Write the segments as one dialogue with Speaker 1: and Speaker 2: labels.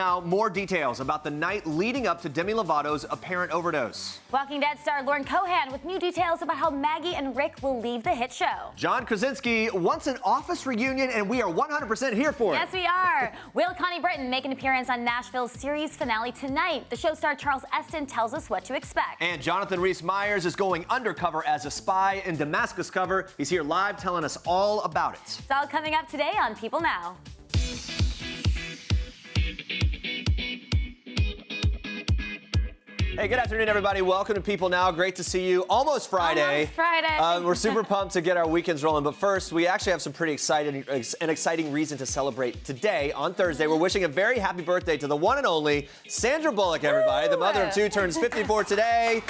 Speaker 1: Now, more details about the night leading up to Demi Lovato's apparent overdose.
Speaker 2: Walking Dead star Lauren Cohan with new details about how Maggie and Rick will leave the hit show.
Speaker 1: John Krasinski wants an office reunion, and we are 100% here for it.
Speaker 2: Yes, we are. Will Connie Britton make an appearance on Nashville's series finale tonight? The show star Charles Esten tells us what to expect.
Speaker 1: And Jonathan Rhys-Meyers is going undercover as a spy in Damascus cover. He's here live telling us all about it.
Speaker 2: It's all coming up today on People Now.
Speaker 1: Hey, good afternoon, everybody. Welcome to People Now. Great to see you. Almost Friday.
Speaker 2: Almost Friday.
Speaker 1: We're super pumped to get our weekends rolling. But first, we actually have some pretty exciting reason to celebrate today on Thursday. We're wishing a very happy birthday to the one and only Sandra Bullock, everybody. The mother of two turns 54 today.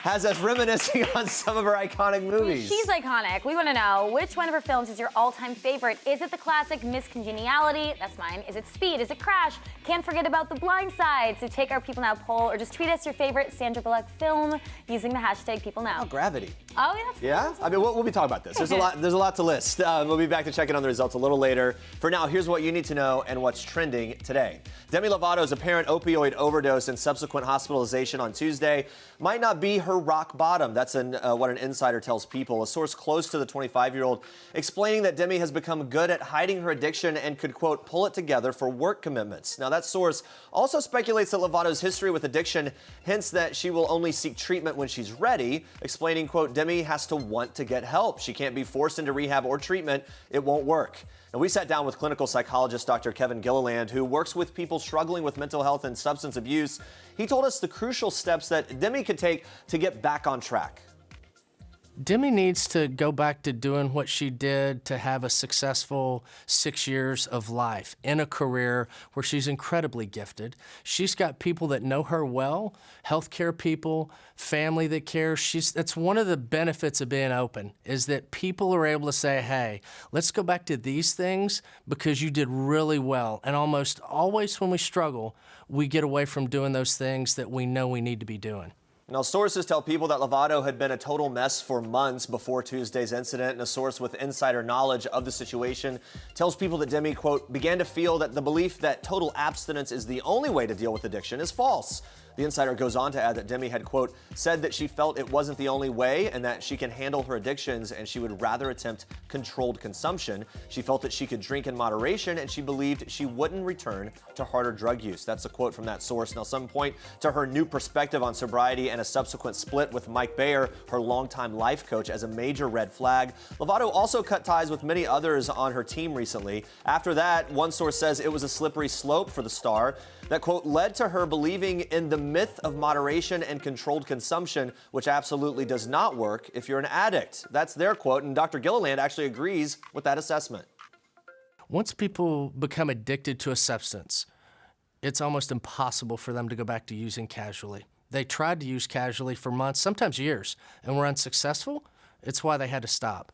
Speaker 1: Has us reminiscing on some of her iconic movies.
Speaker 2: She's iconic. We want to know, which one of her films is your all-time favorite? Is it the classic Miss Congeniality? That's mine. Is it Speed? Is it Crash? Can't forget about The Blind Side. So take our People Now poll or just tweet us your favorite Sandra Bullock film using the hashtag People Now.
Speaker 1: Oh, Gravity.
Speaker 2: Oh, yeah.
Speaker 1: Yeah? I mean, we'll be talking about this. There's a lot to list. We'll be back to check in on the results a little later. For now, here's what you need to know and what's trending today. Demi Lovato's apparent opioid overdose and subsequent hospitalization on Tuesday might not be her rock bottom. That's what an insider tells People. A source close to the 25-year-old explaining that Demi has become good at hiding her addiction and could, quote, pull it together for work commitments. Now, that source also speculates that Lovato's history with addiction hints that she will only seek treatment when she's ready, explaining, quote, Demi has to want to get help. She can't be forced into rehab or treatment. It won't work. And we sat down with clinical psychologist Dr. Kevin Gilliland, who works with people struggling with mental health and substance abuse. He told us the crucial steps that Demi could take to get back on track.
Speaker 3: Demi needs to go back to doing what she did to have a successful 6 years of life in a career where she's incredibly gifted. She's got people that know her well, healthcare people, family that cares. That's one of the benefits of being open, is that people are able to say, hey, let's go back to these things because you did really well. And almost always when we struggle, we get away from doing those things that we know we need to be doing.
Speaker 1: Now, sources tell People that Lovato had been a total mess for months before Tuesday's incident, and a source with insider knowledge of the situation tells People that Demi, quote, began to feel that the belief that total abstinence is the only way to deal with addiction is false. The insider goes on to add that Demi had, quote, said that she felt it wasn't the only way and that she can handle her addictions and she would rather attempt controlled consumption. She felt that she could drink in moderation and she believed she wouldn't return to harder drug use. That's a quote from that source. Now, some point to her new perspective on sobriety and a subsequent split with Mike Bayer, her longtime life coach, as a major red flag. Lovato also cut ties with many others on her team recently. After that, one source says it was a slippery slope for the star that, quote, led to her believing in the myth of moderation and controlled consumption, which absolutely does not work if you're an addict. That's their quote, and Dr. Gilliland actually agrees with that assessment.
Speaker 3: Once people become addicted to a substance, it's almost impossible for them to go back to using casually. They tried to use casually for months, sometimes years, and were unsuccessful. It's why they had to stop.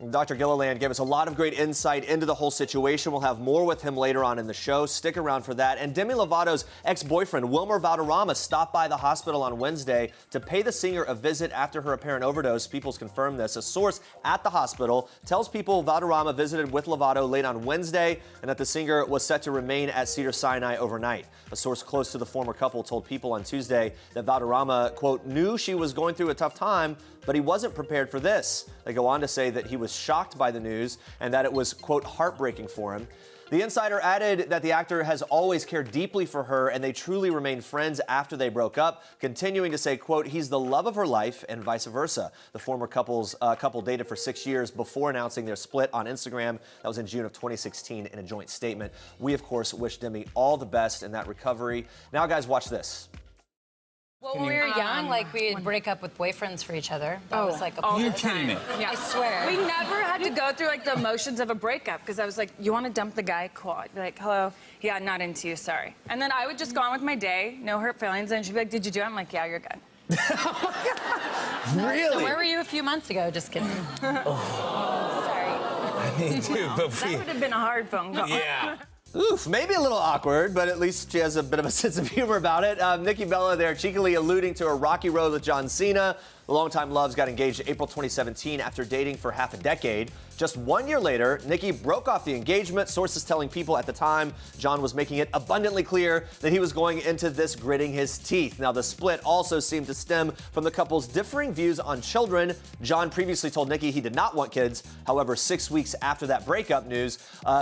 Speaker 1: Dr. Gilliland gave us a lot of great insight into the whole situation. We'll have more with him later on in the show. Stick around for that. And Demi Lovato's ex-boyfriend, Wilmer Valderrama, stopped by the hospital on Wednesday to pay the singer a visit after her apparent overdose. People's confirmed this. A source at the hospital tells People Valderrama visited with Lovato late on Wednesday and that the singer was set to remain at Cedars-Sinai overnight. A source close to the former couple told People on Tuesday that Valderrama, quote, knew she was going through a tough time, but he wasn't prepared for this. They go on to say that he was shocked by the news and that it was, quote, heartbreaking for him. The insider added that the actor has always cared deeply for her and they truly remained friends after they broke up, continuing to say, quote, he's the love of her life and vice versa. The former couple dated for 6 years before announcing their split on Instagram. That was in June of 2016 in a joint statement. We, of course, wish Demi all the best in that recovery. Now, guys, watch this.
Speaker 4: Well, when we were young, like, we'd break up with boyfriends for each other. That was like a
Speaker 5: You're kidding me.
Speaker 4: Yeah. I swear.
Speaker 6: We never had to go through, like, the emotions of a breakup, because I was like, you want to dump the guy? Cool. I'd be like, hello. Yeah, not into you, sorry. And then I would just go on with my day, no hurt feelings, and she'd be like, did you do it? I'm like, yeah, you're good.
Speaker 1: Really?
Speaker 4: So where were you a few months ago? Just kidding.
Speaker 6: Sorry.
Speaker 5: I mean, dude, but
Speaker 6: That would have been a hard phone call.
Speaker 5: yeah.
Speaker 1: Oof, maybe a little awkward, but at least she has a bit of a sense of humor about it. Nikki Bella there cheekily alluding to a rocky road with John Cena. The longtime loves got engaged in April 2017 after dating for half a decade. Just 1 year later, Nicki broke off the engagement, sources telling People at the time John was making it abundantly clear that he was going into this gritting his teeth. Now, the split also seemed to stem from the couple's differing views on children. John previously told Nicki he did not want kids. However, 6 weeks after that breakup news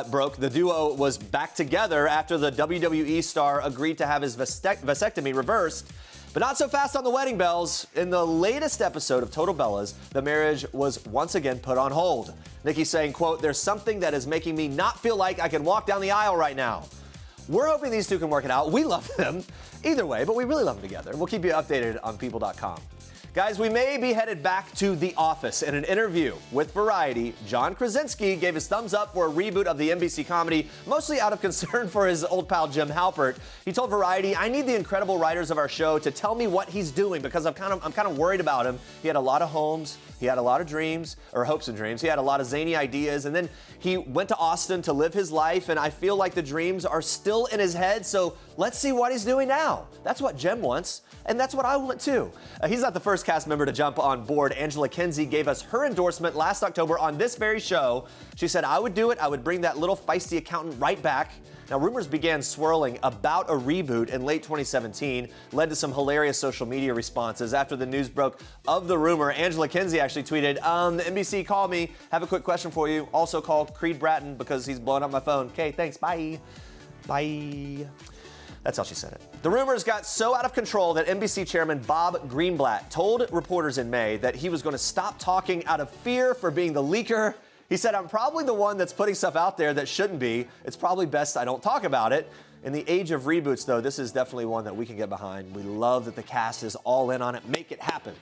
Speaker 1: broke, the duo was back together after the WWE star agreed to have his vasectomy reversed. But not so fast on the wedding bells. In the latest episode of Total Bellas, the marriage was once again put on hold. Nicki saying, quote, "There's something that is making me not feel like I can walk down the aisle right now." We're hoping these two can work it out. We love them either way, but we really love them together. We'll keep you updated on People.com. Guys, we may be headed back to The Office. In an interview with Variety, John Krasinski gave his thumbs up for a reboot of the NBC comedy, mostly out of concern for his old pal Jim Halpert. He told Variety, "I need the incredible writers of our show to tell me what he's doing because I'm kind of worried about him. He had a lot of homes. He had a lot of dreams, or hopes and dreams. He had a lot of zany ideas, and then he went to Austin to live his life, and I feel like the dreams are still in his head, so let's see what he's doing now." That's what Jem wants, and that's what I want too. He's not the first cast member to jump on board. Angela Kinsey gave us her endorsement last October on this very show. She said, "I would do it. I would bring that little feisty accountant right back." Now, rumors began swirling about a reboot in late 2017, led to some hilarious social media responses. After the news broke of the rumor, Angela Kinsey actually tweeted, "The NBC called me. Have a quick question for you. Also call Creed Bratton because he's blowing up my phone. Okay, thanks. Bye." Bye. That's how she said it. The rumors got so out of control that NBC chairman Bob Greenblatt told reporters in May that he was going to stop talking out of fear for being the leaker. He said, "I'm probably the one that's putting stuff out there that shouldn't be. It's probably best I don't talk about it." In the age of reboots, though, this is definitely one that we can get behind. We love that the cast is all in on it. Make it happen.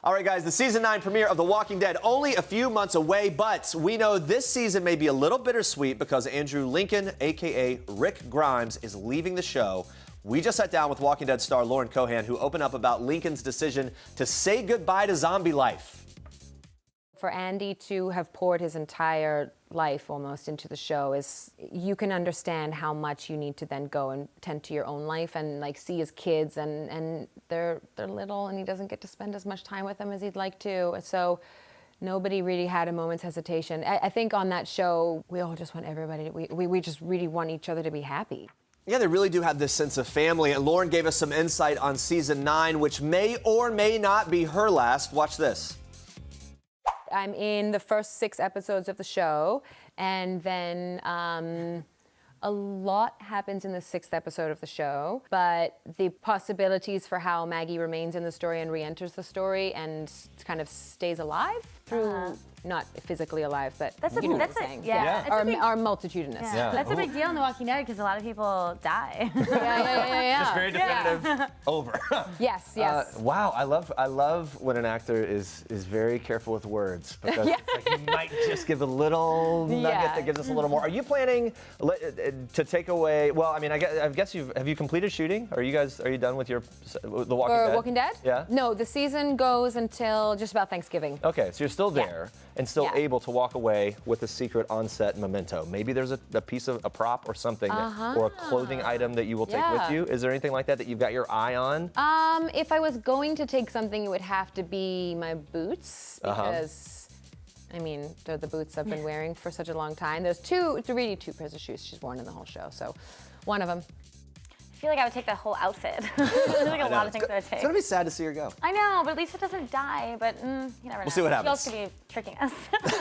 Speaker 1: All right, guys, the season 9 premiere of The Walking Dead only a few months away, but we know this season may be a little bittersweet because Andrew Lincoln, a.k.a. Rick Grimes, is leaving the show. We just sat down with Walking Dead star Lauren Cohan, who opened up about Lincoln's decision to say goodbye to zombie life.
Speaker 7: For Andy to have poured his entire life almost into the show, is you can understand how much you need to then go and tend to your own life and like see his kids, and they're little and he doesn't get to spend as much time with them as he'd like to. So nobody really had a moment's hesitation. I think on that show, we all just want everybody, we just really want each other to be happy.
Speaker 1: Yeah, they really do have this sense of family. And Lauren gave us some insight on season 9, which may or may not be her last. Watch this.
Speaker 7: I'm in the first 6 episodes of the show, and then a lot happens in the 6th episode of the show, but the possibilities for how Maggie remains in the story and re-enters the story and kind of stays alive through, not physically alive, but
Speaker 2: That's
Speaker 7: you know
Speaker 2: that's
Speaker 7: what I'm
Speaker 2: it.
Speaker 7: saying.
Speaker 2: Yeah.
Speaker 7: Are multitudinous.
Speaker 2: Yeah. That's a big deal in The Walking Dead because a lot of people die.
Speaker 7: Yeah.
Speaker 1: Just very definitive. Over.
Speaker 7: Yes.
Speaker 1: Wow, I love when an actor is very careful with words because it's like you might just give a little nugget that gives us a little more. Are you planning to take away? Well, I mean, I guess have you completed shooting? Are you done with The Walking Dead?
Speaker 7: Walking Dead?
Speaker 1: Yeah.
Speaker 7: No, the season goes until just about Thanksgiving.
Speaker 1: Okay, so you're still there and still able to walk away with a secret on-set memento. Maybe there's a piece of a prop or something, or a clothing item that you will take with you. Is there anything like that you've got your eye on?
Speaker 7: If I was going to take something, it would have to be my boots because, I mean, they're the boots I've been wearing for such a long time. There's really two pairs of shoes she's worn in the whole show, so one of them.
Speaker 2: I feel like I would take the whole outfit. There's like a lot of things I would take.
Speaker 1: It's gonna be sad to see her go.
Speaker 2: I know, but at least it doesn't die. But you never know.
Speaker 1: We'll see what happens.
Speaker 2: She also could be tricking us.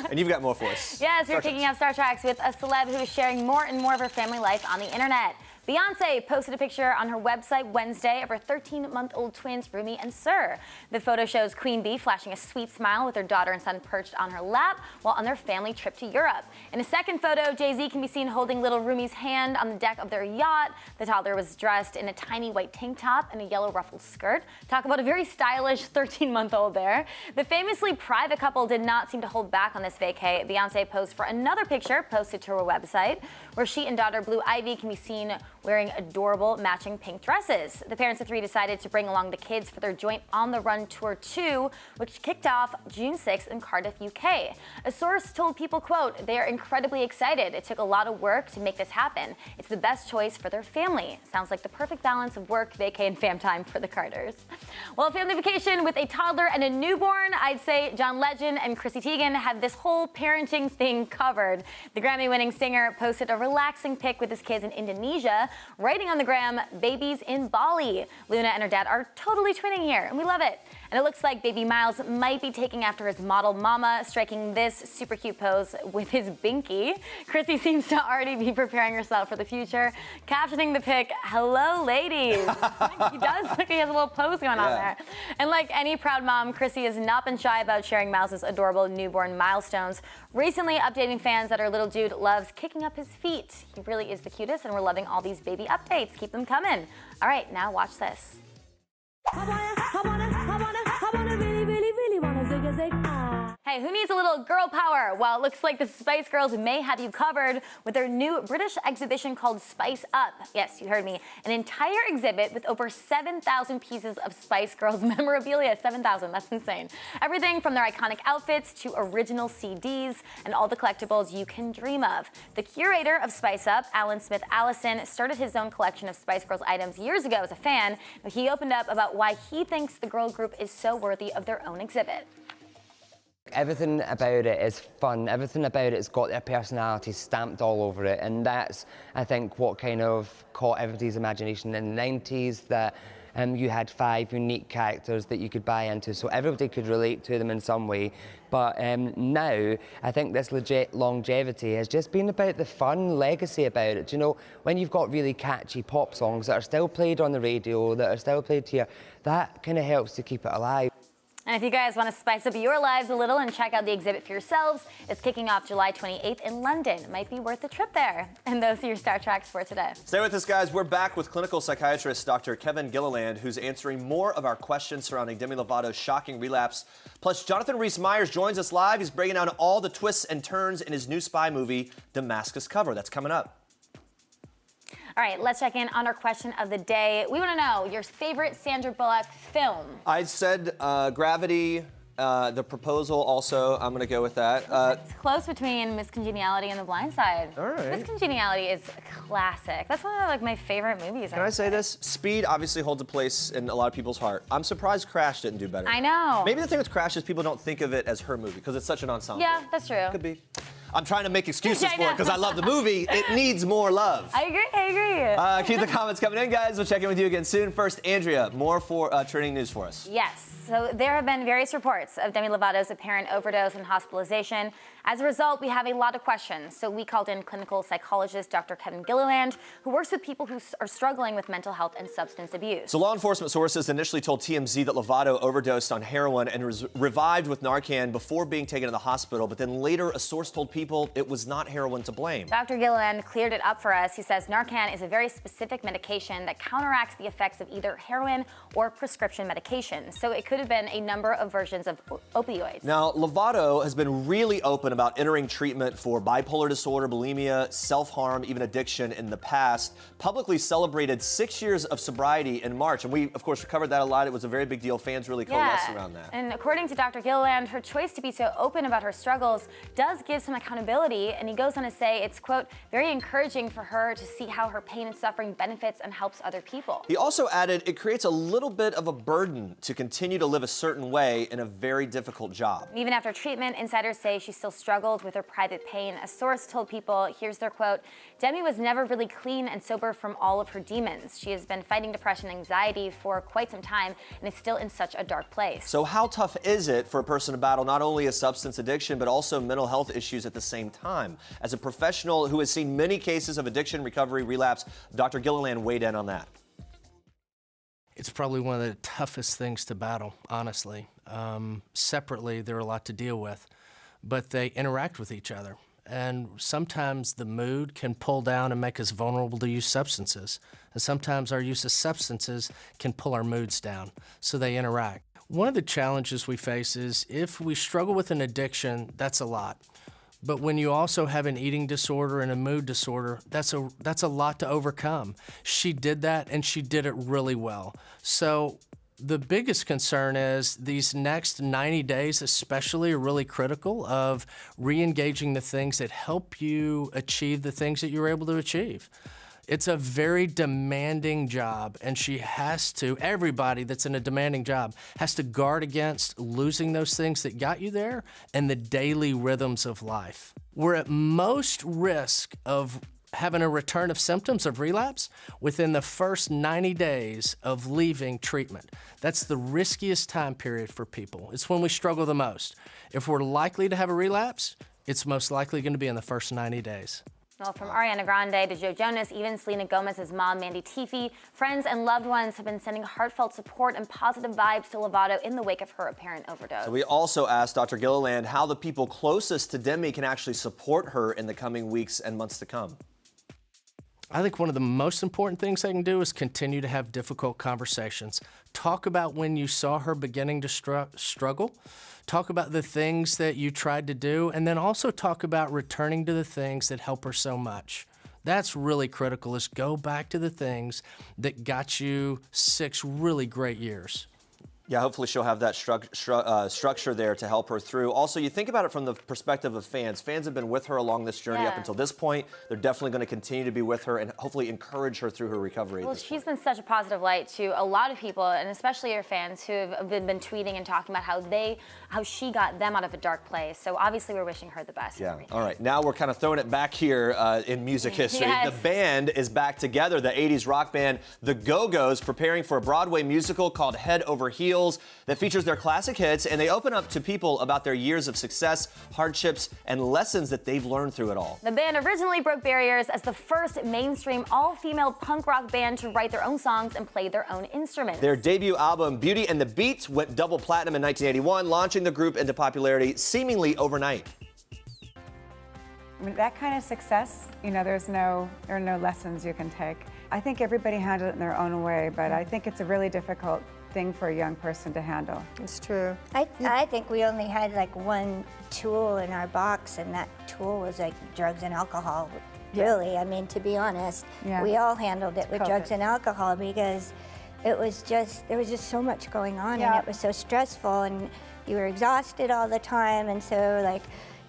Speaker 1: And you've got more for us.
Speaker 2: Yes, we're kicking off Star Treks with a celeb who is sharing more and more of her family life on the internet. Beyonce posted a picture on her website Wednesday of her 13-month-old twins, Rumi and Sir. The photo shows Queen Bee flashing a sweet smile with her daughter and son perched on her lap while on their family trip to Europe. In a second photo, Jay-Z can be seen holding little Rumi's hand on the deck of their yacht. The toddler was dressed in a tiny white tank top and a yellow ruffled skirt. Talk about a very stylish 13-month-old there. The famously private couple did not seem to hold back on this vacay. Beyonce posed for another picture posted to her website where she and daughter Blue Ivy can be seen wearing adorable matching pink dresses. The parents of 3 decided to bring along the kids for their joint On the Run Tour 2, which kicked off June 6th in Cardiff, UK. A source told People, quote, "They are incredibly excited. It took a lot of work to make this happen. It's the best choice for their family." Sounds like the perfect balance of work, vacay, and fam time for the Carters. Well, a family vacation with a toddler and a newborn, I'd say John Legend and Chrissy Teigen had this whole parenting thing covered. The Grammy-winning singer posted a relaxing pic with his kids in Indonesia, writing on the gram, "Babies in Bali." Luna and her dad are totally twinning here, and we love it. And it looks like baby Miles might be taking after his model mama, striking this super cute pose with his binky. Chrissy seems to already be preparing herself for the future, captioning the pic, "Hello, ladies." He does look like he has a little pose going on there. And like any proud mom, Chrissy has not been shy about sharing Miles' adorable newborn milestones, recently updating fans that her little dude loves kicking up his feet. He really is the cutest, and we're loving all these baby updates. Keep them coming. All right, now watch this. Hey, who needs a little girl power? Well, it looks like the Spice Girls may have you covered with their new British exhibition called Spice Up. Yes, you heard me. An entire exhibit with over 7,000 pieces of Spice Girls memorabilia. 7,000, that's insane. Everything from their iconic outfits to original CDs and all the collectibles you can dream of. The curator of Spice Up, Alan Smith Allison, started his own collection of Spice Girls items years ago as a fan. He opened up about why he thinks the girl group is so worthy of their own exhibit.
Speaker 8: Everything about it is fun. Everything about it has got their personality stamped all over it, and that's, I think, what kind of caught everybody's imagination in the 90s, that you had 5 unique characters that you could buy into, so everybody could relate to them in some way. But now, I think this longevity has just been about the fun legacy about it. You know, when you've got really catchy pop songs that are still played on the radio, that are still played here, that kind of helps to keep it alive.
Speaker 2: And if you guys want to spice up your lives a little and check out the exhibit for yourselves, it's kicking off July 28th in London. It might be worth a trip there. And those are your Star Treks for today.
Speaker 1: Stay with us, guys. We're back with clinical psychiatrist Dr. Kevin Gilliland, who's answering more of our questions surrounding Demi Lovato's shocking relapse. Plus, Jonathan Rhys-Meyers joins us live. He's breaking down all the twists and turns in his new spy movie, Damascus Cover. That's coming up.
Speaker 2: All right, let's check in on our question of the day. We want to know your favorite Sandra Bullock film.
Speaker 1: I said Gravity, The Proposal also. I'm going to go with that.
Speaker 2: It's close between Miss Congeniality and The Blind Side.
Speaker 1: All right.
Speaker 2: Miss Congeniality is a classic. That's one of like my favorite movies.
Speaker 1: Can I say this? Speed obviously holds a place in a lot of people's heart. I'm surprised Crash didn't do better.
Speaker 2: I know.
Speaker 1: Maybe the thing with Crash is people don't think of it as her movie because it's such an ensemble.
Speaker 2: Yeah, that's true.
Speaker 1: Could be. I'm trying to make excuses
Speaker 2: Yeah, I
Speaker 1: for it
Speaker 2: know.
Speaker 1: because I love the movie. It needs more love.
Speaker 2: I agree.
Speaker 1: Keep the comments coming in, guys. We'll check in with you again soon. First, Andrea, more for trending news for us.
Speaker 2: Yes. So there have been various reports of Demi Lovato's apparent overdose and hospitalization. As a result, we have a lot of questions. So we called in clinical psychologist Dr. Kevin Gilliland, who works with people who are struggling with mental health and substance abuse.
Speaker 1: So law enforcement sources initially told TMZ that Lovato overdosed on heroin and was revived with Narcan before being taken to the hospital. But then later, a source told people it was not heroin to blame.
Speaker 2: Dr. Gilliland cleared it up for us. He says Narcan is a very specific medication that counteracts the effects of either heroin or prescription medication. So it could have been a number of versions of opioids.
Speaker 1: Now, Lovato has been really open about entering treatment for bipolar disorder, bulimia, self-harm, even addiction in the past. Publicly celebrated 6 years of sobriety in March. And we, of course, covered that a lot. It was a very big deal. Fans really coalesced around that.
Speaker 2: And according to Dr. Gilliland, her choice to be so open about her struggles does give some accountability. And he goes on to say it's, quote, very encouraging for her to see how her pain and suffering benefits and helps other people.
Speaker 1: He also added it creates a little bit of a burden to continue to live a certain way in a very difficult job.
Speaker 2: Even after treatment, insiders say she still struggled with her private pain. A source told People, here's their quote, Demi was never really clean and sober from all of her demons. She has been fighting depression and anxiety for quite some time and is still in such a dark place.
Speaker 1: So how tough is it for a person to battle not only a substance addiction, but also mental health issues at the same time? As a professional who has seen many cases of addiction, recovery, relapse, Dr. Gilliland weighed in on that.
Speaker 3: It's probably one of the toughest things to battle, honestly. Separately, there are a lot to deal with, but they interact with each other. And sometimes the mood can pull down and make us vulnerable to use substances. And sometimes our use of substances can pull our moods down, so they interact. One of the challenges we face is if we struggle with an addiction, that's a lot. But when you also have an eating disorder and a mood disorder, that's a lot to overcome. She did that, and she did it really well. So the biggest concern is these next 90 days especially are really critical of re-engaging the things that help you achieve the things that you're able to achieve. It's a very demanding job, and she has to, everybody that's in a demanding job, has to guard against losing those things that got you there and the daily rhythms of life. We're at most risk of having a return of symptoms of relapse within the first 90 days of leaving treatment. That's the riskiest time period for people. It's when we struggle the most. If we're likely to have a relapse, it's most likely going to be in the first 90 days.
Speaker 2: Well, from Ariana Grande to Joe Jonas, even Selena Gomez's mom, Mandy Teefey, friends and loved ones have been sending heartfelt support and positive vibes to Lovato in the wake of her apparent overdose.
Speaker 1: So we also asked Dr. Gilliland how the people closest to Demi can actually support her in the coming weeks and months to come.
Speaker 3: I think one of the most important things they can do is continue to have difficult conversations. Talk about when you saw her beginning to struggle. Talk about the things that you tried to do, and then also talk about returning to the things that help her so much. That's really critical, is go back to the things that got you 6 really great years.
Speaker 1: Yeah, hopefully she'll have that structure there to help her through. Also, you think about it from the perspective of fans. Fans have been with her along this journey up until this point. They're definitely going to continue to be with her and hopefully encourage her through her recovery.
Speaker 2: Well, she's been such a positive light to a lot of people, and especially her fans who have been tweeting and talking about how she got them out of a dark place. So obviously we're wishing her the best.
Speaker 1: Yeah. All right. Now we're kind of throwing it back here in music history.
Speaker 2: Yes.
Speaker 1: The band is back together. The 80s rock band, The Go-Go's, preparing for a Broadway musical called Head Over Heels that features their classic hits, and they open up to people about their years of success, hardships, and lessons that they've learned through it all.
Speaker 2: The band originally broke barriers as the first mainstream all-female punk rock band to write their own songs and play their own instruments.
Speaker 1: Their debut album, Beauty and the Beat, went double platinum in 1981, launching the group into popularity seemingly overnight.
Speaker 9: I mean, that kind of success, you know, there are no lessons you can take. I think everybody handled it in their own way, but I think it's a really difficult thing for a young person to handle.
Speaker 10: It's true.
Speaker 11: I think we only had like one tool in our box, and that tool was like drugs and alcohol. Really, I mean, to be honest, we all handled it with drugs and alcohol because it was just, there was just so much going on, and it was so stressful, and you were exhausted all the time, and so like,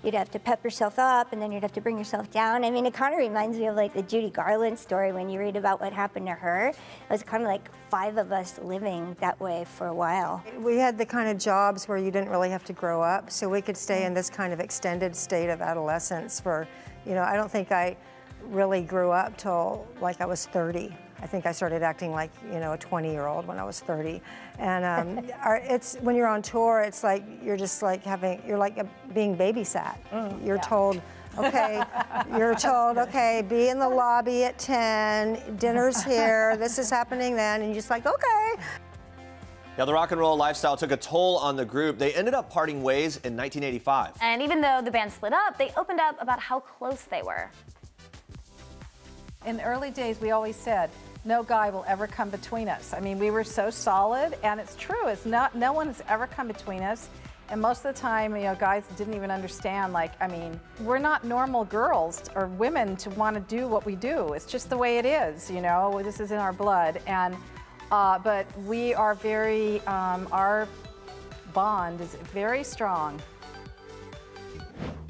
Speaker 11: you'd have to pep yourself up, and then you'd have to bring yourself down. I mean, it kind of reminds me of like the Judy Garland story when you read about what happened to her. It was kind of like 5 of us living that way for a while.
Speaker 10: We had the kind of jobs where you didn't really have to grow up, so we could stay in this kind of extended state of adolescence for, you know, I don't think I really grew up till like I was 30. I think I started acting like, you know, a 20-year-old when I was 30. And it's when you're on tour, it's like you're just like you're like being babysat. You're told, okay, be in the lobby at 10, dinner's here, this is happening then, and you're just like, okay.
Speaker 1: Now, the rock and roll lifestyle took a toll on the group. They ended up parting ways in 1985.
Speaker 2: And even though the band split up, they opened up about how close they were.
Speaker 12: In the early days, we always said, no guy will ever come between us. I mean, we were so solid, and it's true. It's not, no one has ever come between us. And most of the time, you know, guys didn't even understand, like, I mean, we're not normal girls or women to want to do what we do. It's just the way it is, you know, this is in our blood. And, but we are very, our bond is very strong.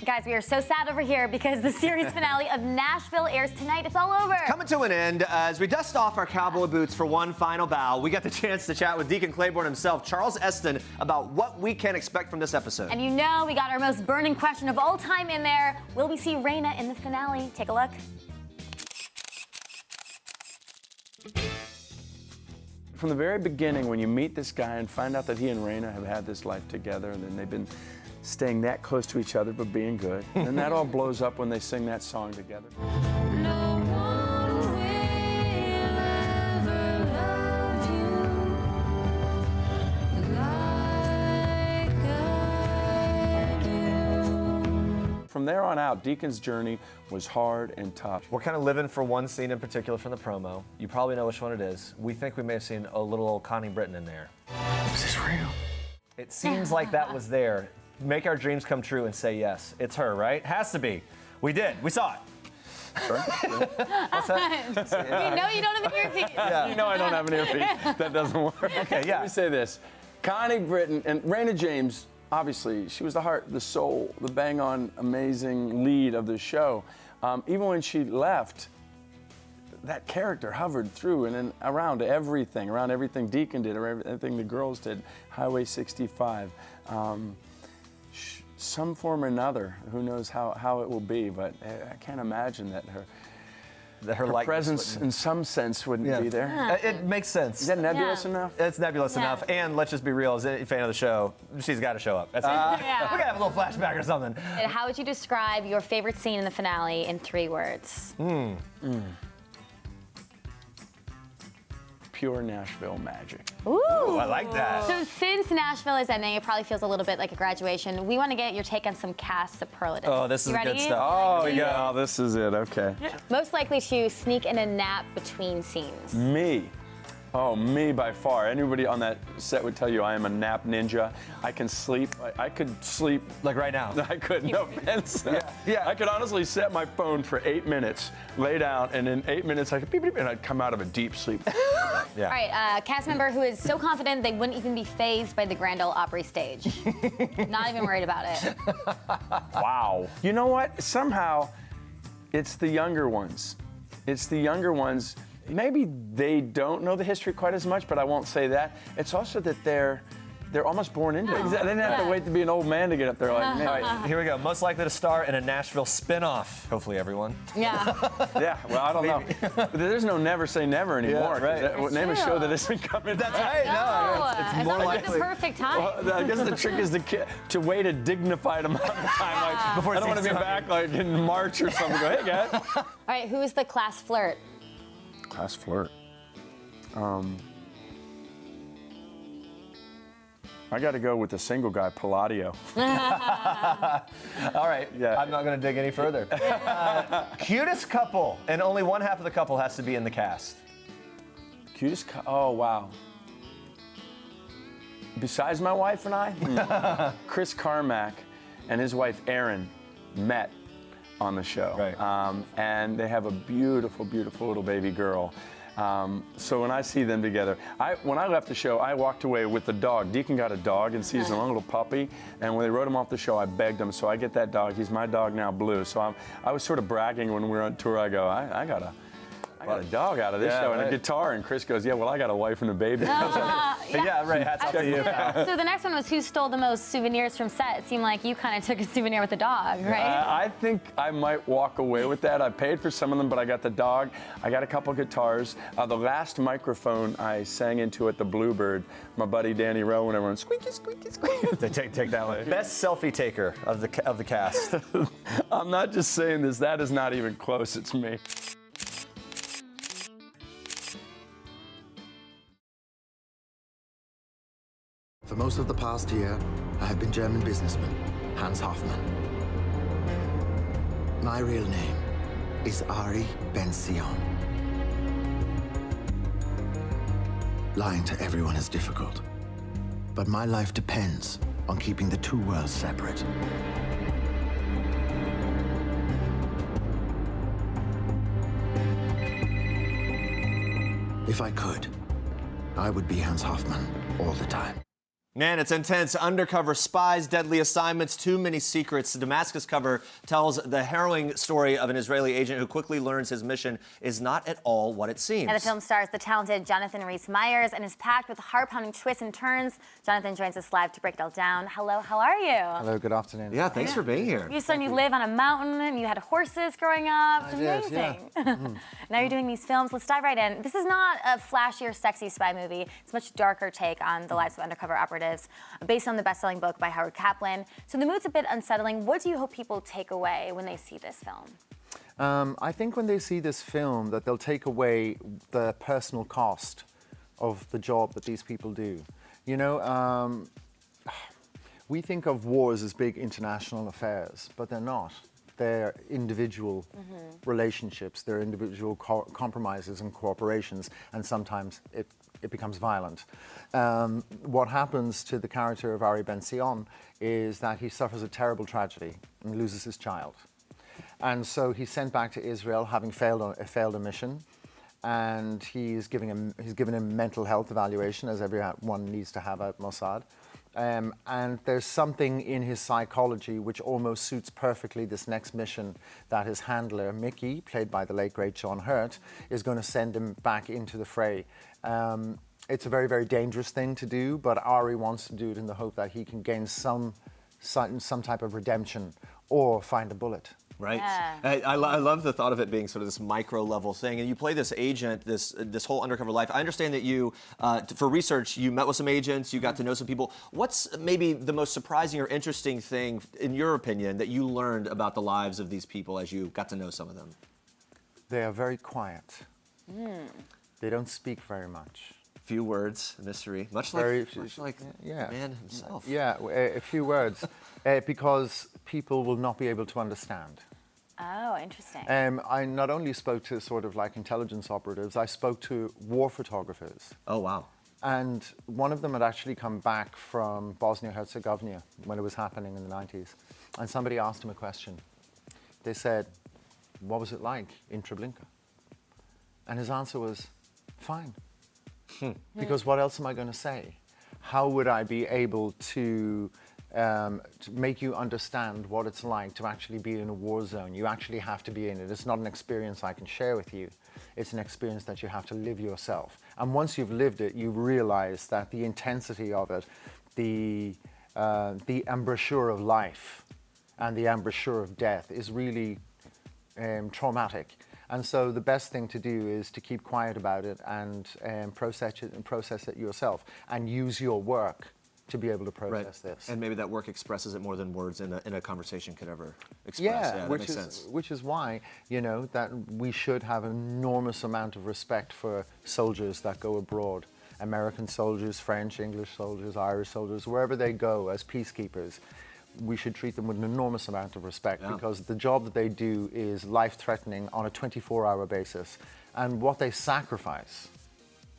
Speaker 2: Guys, we are so sad over here because the series finale of Nashville airs tonight. It's all over.
Speaker 1: Coming to an end, as we dust off our cowboy boots for one final bow, we got the chance to chat with Deacon Claiborne himself, Charles Esten, about what we can expect from this episode.
Speaker 2: And you know we got our most burning question of all time in there. Will we see Raina in the finale? Take a look.
Speaker 13: From the very beginning, when you meet this guy and find out that he and Raina have had this life together, and then they've been staying that close to each other but being good, and that all blows up when they sing that song together. From there on out, Deacon's journey was hard and tough.
Speaker 1: We're kind of living for one scene in particular from the promo. You probably know which one it is. We think we may have seen a little old Connie Britton in there.
Speaker 13: Is this real?
Speaker 1: It seems like that was there. make our dreams come true and say yes. It's her, right? Has to be. We did. We saw it. What's that?
Speaker 2: We know you don't have an earpiece.
Speaker 1: Yeah.
Speaker 13: You know I don't have an earpiece. That doesn't work.
Speaker 1: Okay, yeah.
Speaker 13: Let me say this. Connie Britton and Raina James, obviously, she was the heart, the soul, the bang-on, amazing lead of the show. Even when she left, that character hovered through and then around everything Deacon did, or everything the girls did, Highway 65. Some form or another, who knows how it will be, but I can't imagine that her presence in some sense wouldn't be there.
Speaker 1: It makes sense.
Speaker 13: Is that nebulous enough?
Speaker 1: It's nebulous enough, and let's just be real, as a fan of the show, she's got to show up. That's it. We're gonna have a little flashback or something.
Speaker 2: And how would you describe your favorite scene in the finale in 3 words?
Speaker 13: Pure Nashville magic.
Speaker 2: Ooh,
Speaker 1: I like that.
Speaker 2: So since Nashville is ending, it probably feels a little bit like a graduation. We want to get your take on some cast superlatives.
Speaker 1: Oh, this is
Speaker 2: You
Speaker 1: good
Speaker 2: ready?
Speaker 1: stuff.
Speaker 13: Oh, yeah, this is it, okay.
Speaker 2: Most likely to sneak in a nap between scenes.
Speaker 13: Me. Oh, me by far. Anybody on that set would tell you I am a nap ninja. I can sleep. I could sleep.
Speaker 1: Like right now.
Speaker 13: I could, no offense. Yeah. I could honestly set my phone for 8 minutes, lay down, and in 8 minutes I could beep, beep, and I'd come out of a deep sleep.
Speaker 2: All right, cast member who is so confident they wouldn't even be fazed by the Grand Ole Opry stage. Not even worried about it.
Speaker 13: Wow. You know what? Somehow, it's the younger ones. It's the younger ones. Maybe they don't know the history quite as much, but I won't say that. It's also that they're almost born into it. They didn't have to wait to be an old man to get up there like me.
Speaker 1: All right, here we go. Most likely to star in a Nashville spin-off. Hopefully everyone.
Speaker 2: Yeah.
Speaker 13: Yeah, well, I don't know. But there's no never say never anymore.
Speaker 1: Yeah, right.
Speaker 13: Name a show that isn't coming.
Speaker 1: That's right. No, it's more
Speaker 2: like
Speaker 1: likely.
Speaker 2: the perfect time.
Speaker 13: Well, I guess the trick is to wait a dignified amount of time. Like,
Speaker 1: Before
Speaker 13: I don't want to be back like in March or something. Go, hey, guys.
Speaker 2: All right, who is the class flirt?
Speaker 13: Class flirt. I got to go with the single guy, Palladio.
Speaker 1: All right,
Speaker 13: Yeah.
Speaker 1: I'm not going to dig any further. Cutest couple, and only one half of the couple has to be in the cast.
Speaker 13: Cutest oh, wow. Besides my wife and I, Chris Carmack and his wife, Erin, met on the show.
Speaker 1: Right.
Speaker 13: And they have a beautiful, beautiful little baby girl. So when I see them together, when I left the show, I walked away with the dog. Deacon got a dog in season 1, a little puppy, and when they wrote him off the show, I begged him, so I get that dog. He's my dog now, Blue. So I was sort of bragging when we were on tour. I go, I got a dog out of this show and a guitar, and Chris goes, yeah, well, I got a wife and a baby.
Speaker 1: Yeah, right, hats off to you.
Speaker 2: So the next one was who stole the most souvenirs from set. It seemed like you kind of took a souvenir with the dog, right?
Speaker 13: I think I might walk away with that. I paid for some of them, but I got the dog. I got a couple guitars. The last microphone I sang into at the Bluebird, my buddy Danny Rowe, and everyone squeaky, squeaky, squeaky.
Speaker 1: Take that one. Best selfie taker of the cast.
Speaker 13: I'm not just saying this. That is not even close. It's me.
Speaker 14: For most of the past year, I have been German businessman, Hans Hoffmann. My real name is Ari Ben-Sion. Lying to everyone is difficult, but my life depends on keeping the two worlds separate. If I could, I would be Hans Hoffmann all the time.
Speaker 1: Man, it's intense. Undercover spies, deadly assignments, too many secrets. The Damascus cover tells the harrowing story of an Israeli agent who quickly learns his mission is not at all what it seems.
Speaker 2: And the film stars the talented Jonathan Rhys-Meyers and is packed with heart-pounding twists and turns. Jonathan joins us live to break it all down. Hello, how are you?
Speaker 15: Hello, good afternoon.
Speaker 1: Yeah, thanks for being here.
Speaker 2: You said you live on a mountain and you had horses growing up. It's amazing. Now you're doing these films. Let's dive right in. This is not a flashy or sexy spy movie. It's a much darker take on the lives of undercover operatives, based on the best-selling book by Howard Kaplan. So the mood's a bit unsettling. What do you hope people take away when they see this film?
Speaker 15: I think when they see this film that they'll take away the personal cost of the job that these people do. You know, we think of wars as big international affairs, but they're not. They're individual relationships, they're individual compromises and cooperations, and sometimes it becomes violent. What happens to the character of Ari Ben-Sion is that he suffers a terrible tragedy and loses his child. And so he's sent back to Israel, having failed a mission, and he's given him mental health evaluation, as everyone needs to have at Mossad. And there's something in his psychology which almost suits perfectly this next mission that his handler, Mickey, played by the late great John Hurt, is going to send him back into the fray. It's a very, very dangerous thing to do, but Ari wants to do it in the hope that he can gain some type of redemption or find a bullet.
Speaker 1: Right.
Speaker 2: Yeah.
Speaker 1: I love the thought of it being sort of this micro level thing. And you play this agent, this whole undercover life. I understand that you, for research, you met with some agents, you got to know some people. What's maybe the most surprising or interesting thing, in your opinion, that you learned about the lives of these people as you got to know some of them?
Speaker 15: They are very quiet. They don't speak very much.
Speaker 1: Few words, mystery, much like
Speaker 15: yeah.
Speaker 1: man himself.
Speaker 15: Yeah, a few words, because people will not be able to understand.
Speaker 2: Oh, interesting.
Speaker 15: I not only spoke to sort of like intelligence operatives, I spoke to war photographers.
Speaker 1: Oh, wow.
Speaker 15: And one of them had actually come back from Bosnia-Herzegovina when it was happening in the 90s. And somebody asked him a question. They said, what was it like in Treblinka? And his answer was, fine. Because what else am I going to say? How would I be able to make you understand what it's like to actually be in a war zone? You actually have to be in it. It's not an experience I can share with you. It's an experience that you have to live yourself. And once you've lived it, you realize that the intensity of it, the embrasure of life and the embrasure of death is really traumatic. And so the best thing to do is to keep quiet about it and process it yourself and use your work to be able to process this.
Speaker 1: And maybe that work expresses it more than words in a conversation could ever express.
Speaker 15: Yeah,
Speaker 1: that makes sense.
Speaker 15: Which is why, you know, that we should have an enormous amount of respect for soldiers that go abroad. American soldiers, French, English soldiers, Irish soldiers, wherever they go as peacekeepers. We should treat them with an enormous amount of respect because the job that they do is life-threatening on a 24-hour basis. And what they sacrifice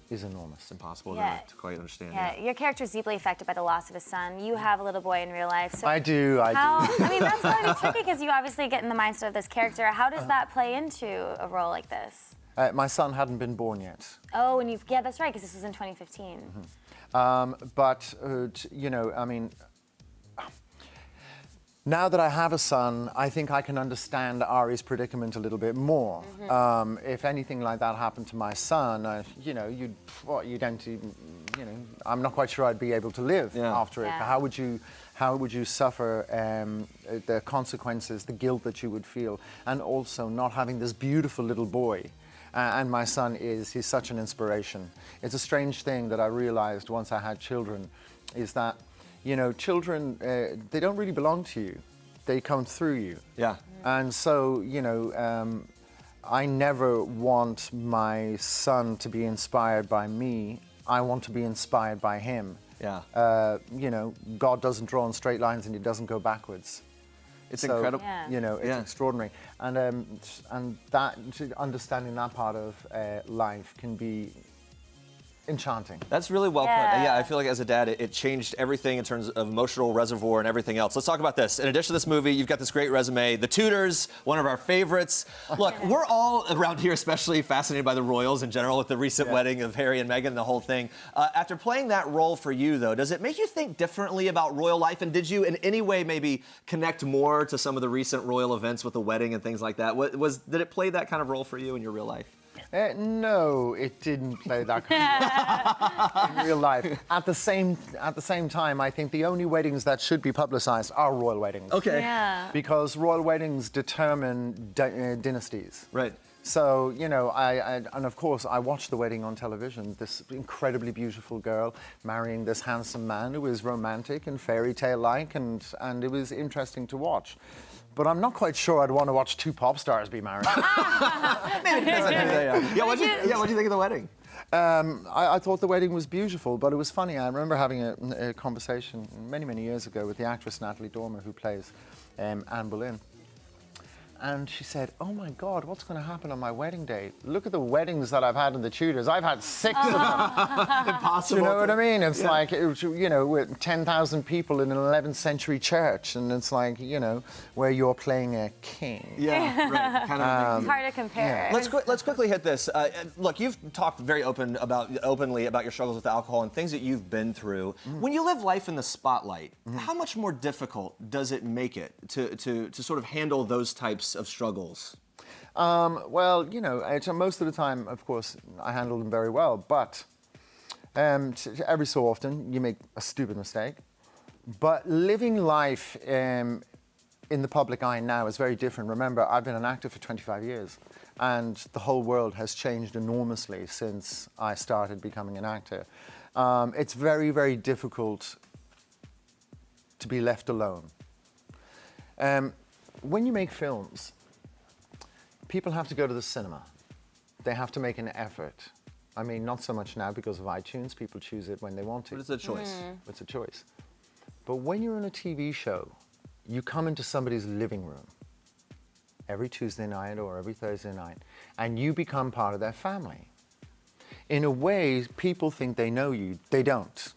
Speaker 15: is enormous.
Speaker 1: It's impossible to quite understand.
Speaker 2: Yeah, your character is deeply affected by the loss of his son. You have a little boy in real life. So
Speaker 15: I do.
Speaker 2: I mean, that's going to be tricky because you obviously get in the mindset of this character. How does that play into a role like this?
Speaker 15: My son hadn't been born yet.
Speaker 2: Oh, and yeah, that's right, because this was in 2015.
Speaker 15: You know, I mean, now that I have a son, I think I can understand Ari's predicament a little bit more. If anything like that happened to my son, you know, I'm not quite sure I'd be able to live after it. How would you suffer the consequences, the guilt that you would feel, and also not having this beautiful little boy. And my son he's such an inspiration. It's a strange thing that I realized once I had children, is that, you know, children, they don't really belong to you. They come through you.
Speaker 1: Yeah.
Speaker 15: And so, you know, I never want my son to be inspired by me. I want to be inspired by him.
Speaker 1: Yeah.
Speaker 15: You know, God doesn't draw in straight lines and he doesn't go backwards.
Speaker 1: It's incredible.
Speaker 15: You know, it's extraordinary. And that, understanding that part of life can be enchanting.
Speaker 1: That's really well put. Yeah, I feel like as a dad, it changed everything in terms of emotional reservoir and everything else. Let's talk about this. In addition to this movie, you've got this great resume. The Tudors, one of our favorites. Look, we're all around here especially fascinated by the royals in general with the recent wedding of Harry and Meghan and the whole thing. After playing that role for you, though, does it make you think differently about royal life? And did you in any way maybe connect more to some of the recent royal events with the wedding and things like that? Did it play that kind of role for you in your real life?
Speaker 15: No, it didn't play that kind of in real life. At the same time, I think the only weddings that should be publicized are royal weddings.
Speaker 1: Okay.
Speaker 2: Yeah.
Speaker 15: Because royal weddings determine dynasties.
Speaker 1: Right.
Speaker 15: So, you know, and of course, I watched the wedding on television. This incredibly beautiful girl marrying this handsome man who was romantic and fairy tale-like, and it was interesting to watch. But I'm not quite sure I'd want to watch two pop stars be married.
Speaker 1: Maybe. What'd you think of the wedding?
Speaker 15: I thought the wedding was beautiful, but it was funny. I remember having a conversation many, many years ago with the actress Natalie Dormer, who plays Anne Boleyn. And she said, oh my God, what's going to happen on my wedding day? Look at the weddings that I've had in the Tudors. I've had 6 of them.
Speaker 1: Impossible.
Speaker 15: Do you know what I mean? It's like, you know, with 10,000 people in an 11th century church, and it's like, you know, where you're playing a king.
Speaker 1: Yeah, right. Kind of
Speaker 2: it's hard to compare.
Speaker 1: Let's quickly hit this. Look, you've talked very openly about your struggles with alcohol and things that you've been through. When you live life in the spotlight, how much more difficult does it make it to sort of handle those types of struggles?
Speaker 15: Well, you know, most of the time, of course, I handle them very well, but every so often you make a stupid mistake. But living life in the public eye now is very different. Remember, I've been an actor for 25 years, and the whole world has changed enormously since I started becoming an actor. It's very, very difficult to be left alone. When you make films, people have to go to the cinema. They have to make an effort. I mean, not so much now because of iTunes. People choose it when they want to.
Speaker 1: But it's a choice.
Speaker 15: It's a choice. But when you're on a TV show, you come into somebody's living room every Tuesday night or every Thursday night, and you become part of their family. In a way, people think they know you. They don't.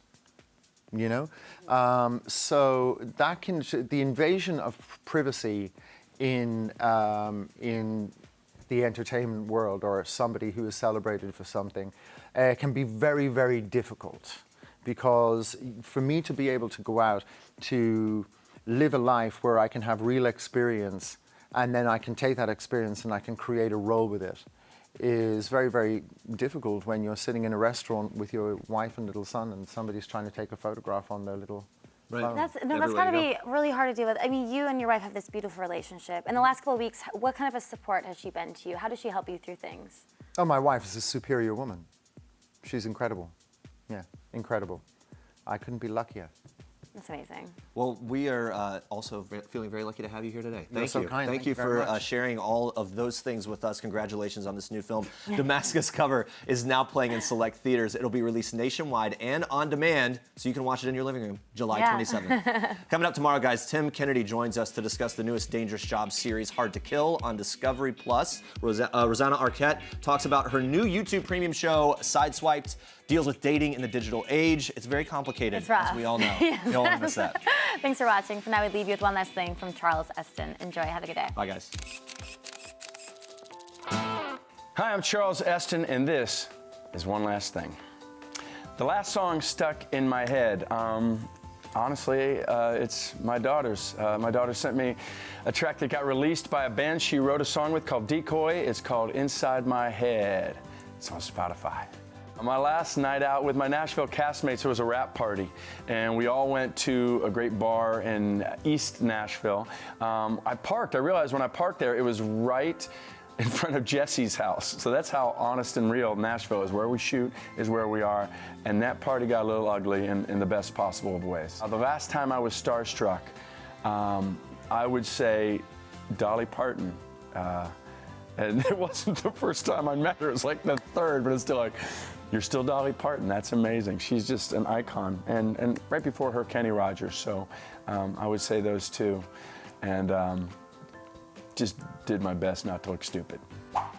Speaker 15: You know? So that can, the invasion of privacy in the entertainment world, or somebody who is celebrated for something, can be very, very difficult. Because for me to be able to go out to live a life where I can have real experience, and then I can take that experience and I can create a role with it, is very, very difficult when you're sitting in a restaurant with your wife and little son and somebody's trying to take a photograph on their little phone.
Speaker 2: That's got to be really hard to deal with. I mean, you and your wife have this beautiful relationship. In the last couple of weeks, what kind of a support has she been to you? How does she help you through things?
Speaker 15: Oh, my wife is a superior woman. She's incredible. Yeah, incredible. I couldn't be luckier.
Speaker 2: That's amazing.
Speaker 1: Well, we are also feeling very lucky to have you here today.
Speaker 15: You're so kind.
Speaker 1: Thank you for sharing all of those things with us. Congratulations on this new film. Damascus Cover is now playing in select theaters. It'll be released nationwide and on demand, so you can watch it in your living room, July 27th. Coming up tomorrow, guys, Tim Kennedy joins us to discuss the newest Dangerous Jobs series, Hard to Kill, on Discovery+. Rosanna Arquette talks about her new YouTube premium show, Sideswiped, deals with dating in the digital age. It's very complicated, as we all know. You don't want to miss that.
Speaker 2: Thanks for watching. For now, we leave you with one last thing from Charles Esten. Enjoy. Have a good day.
Speaker 1: Bye, guys.
Speaker 13: Hi, I'm Charles Esten, and this is One Last Thing. The last song stuck in my head. Honestly, it's my daughter's. My daughter sent me a track that got released by a band she wrote a song with called Decoy. It's called Inside My Head. It's on Spotify. On my last night out with my Nashville castmates, there was a rap party, and we all went to a great bar in East Nashville. I realized when I parked there, it was right in front of Jesse's house. So that's how honest and real Nashville is. Where we shoot is where we are, and that party got a little ugly in the best possible of ways. The last time I was starstruck, I would say Dolly Parton. And it wasn't the first time I met her, it was like the third, but it's still like, you're still Dolly Parton, that's amazing. She's just an icon. And right before her, Kenny Rogers, so I would say those two. And just did my best not to look stupid.